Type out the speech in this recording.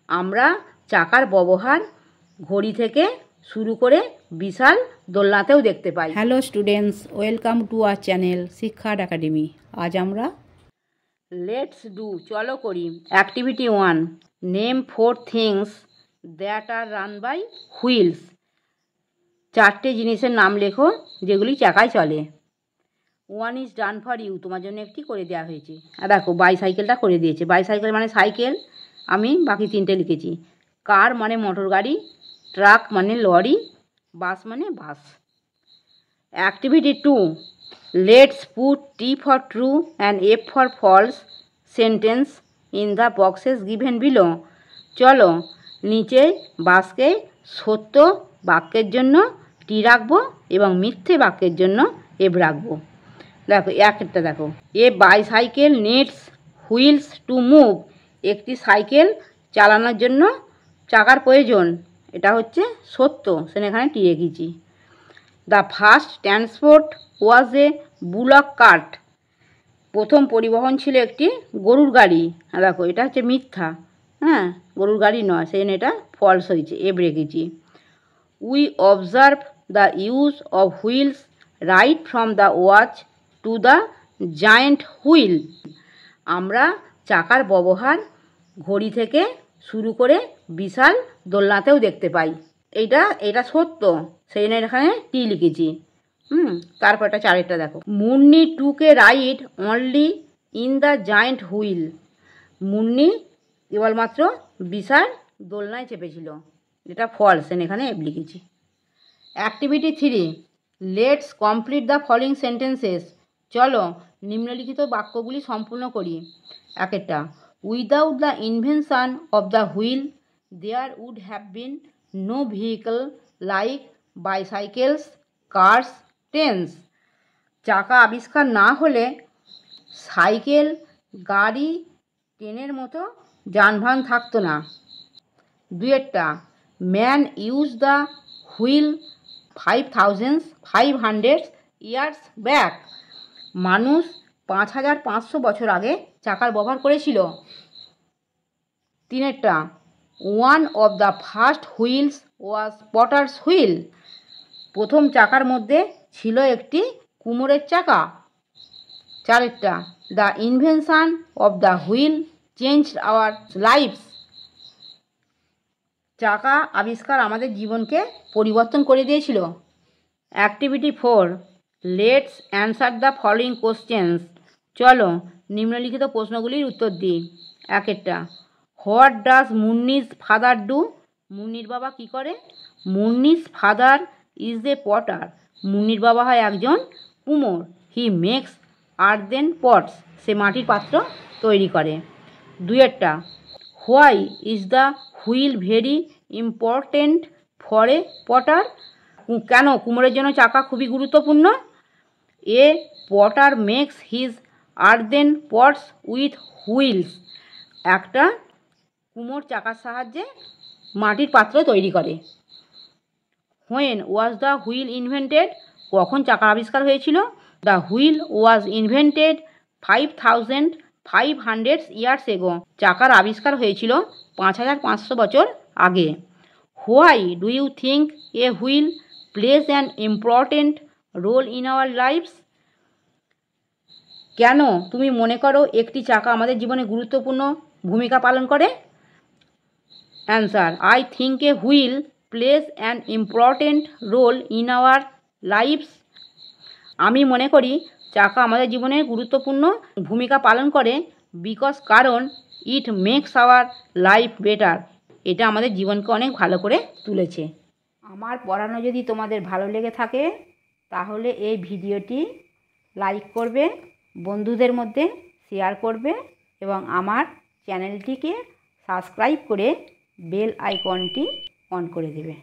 আমরা চাকার ব্যবহার ঘড়ি থেকে শুরু করে বিশাল দোলনাতেও দেখতে পাই। Hello students, welcome to our channel শিক্ষার একাডেমি। আজ আমরা লেটস ডু চলো করি activity 1, name 4 things that are run by wheels. 4টে জিনিসের নাম লেখো যেগুলি চাকায় চলে। 1 ইজ ডান ফর ইউ, তোমার জন্য একটি করে দেওয়া হয়েছে। আর দেখো বাইসাইকেলটা করে দিয়েছে। বাইসাইকেল মানে সাইকেল, আমি বাকি 3টে লিখেছি। কার মানে মোটর গাড়ি, ট্রাক মানে লরি, বাস মানে bus. Activity 2, let's put T for true and F for false sentence in the boxes given below. চলো নিচে বাসকে সত্য বাক্যের জন্য টি রাখবো এবং মিথ্যে বাক্যের জন্য এফ রাখবো। দেখো একটা দেখো, a bicycle needs wheels to move. একটি সাইকেল চালানোর জন্য চাকার প্রয়োজন, এটা হচ্ছে সত্য, সেখানে এখানে টি রেখেছি। The first transport was A bullock cart. প্রথম পরিবহন ছিল একটি গরুর গাড়ি। দেখো এটা হচ্ছে মিথ্যা, হ্যাঁ গরুর গাড়ি নয়, সেই জন্য এটা ফলস হয়েছে, এফ রেখেছি। We observe the use of wheels right from the watch to the giant wheel. আমরা চাকার ব্যবহার ঘড়ি থেকে শুরু করে বিশাল দোলনাতেও দেখতে পাই। এটা সত্য, সেই জন্য এখানে টি লিখেছি। তারপরটা 4টা দেখো, Munni took a ride only in the giant wheel. Munni কেবলমাত্র বিশাল দোলনায় চেপেছিল, এটা ফলস, এখানে এফ লিখেছি। Activity 3, let's complete the following sentences. চলো নিম্নলিখিত বাক্যগুলি সম্পূর্ণ করি। একটা, without the invention of the wheel there would have been no vehicle like bicycles, cars, trains. চাকা আবিষ্কার না হলে সাইকেল, গাড়ি, ট্রেনের মতো যানবাহন থাকতো না। 2টা, man use the wheel 5500 years back. মানুষ 5500 বছর আগে চাকার ব্যবহার করেছিল। 3টা, one of the first wheels was potter's wheel. প্রথম চাকার মধ্যে ছিল একটি কুমোরের চাকা। 4টা, the invention of the wheel changed our lives. চাকা আবিষ্কার আমাদের জীবনকে পরিবর্তন করে দিয়েছিল। Activity 4, let's answer the following questions. চলো নিম্নলিখিত প্রশ্নগুলির উত্তর দিই। 1টা, what does Munni's father do. মুন্নির বাবা কি করে? Munni's father is a potter. মুন্নির বাবা হয় একজন কুমোর। He makes earthen pots. সে মাটির পাত্র তৈরি করে। 2টা, why is the wheel very important for a potter. কেন কুমোরের জন্য চাকা খুবই গুরুত্বপূর্ণ? A potter makes his earthen pots with wheels. একটা কুমোর চাকার সাহায্যে মাটির পাত্র তৈরি করে। When was the wheel invented. কখন চাকার আবিষ্কার হয়েছিল? The wheel was invented 5500 years ago. চাকার আবিষ্কার হয়েছিল 5500 বছর আগে। Why do you think a wheel plays an important role in our lifes. কেন তুমি মনে করো একটি চাকা আমাদের জীবনে গুরুত্বপূর্ণ ভূমিকা পালন করে? Answer, I think a wheel plays an important role in our lifes. আমি মনে করি চাকা আমাদের জীবনে গুরুত্বপূর্ণ ভূমিকা পালন করে কারণ it makes our life better. এটা আমাদের জীবনকে অনেক ভালো করে তুলেছে। আমার পড়ানো যদি তোমাদের ভালো লেগে থাকে তাহলে এই ভিডিওটি লাইক করবে, বন্ধুদের মধ্যে শেয়ার করবে এবং আমার চ্যানেলটিকে সাবস্ক্রাইব করে বেল আইকনটি অন করে দেবে।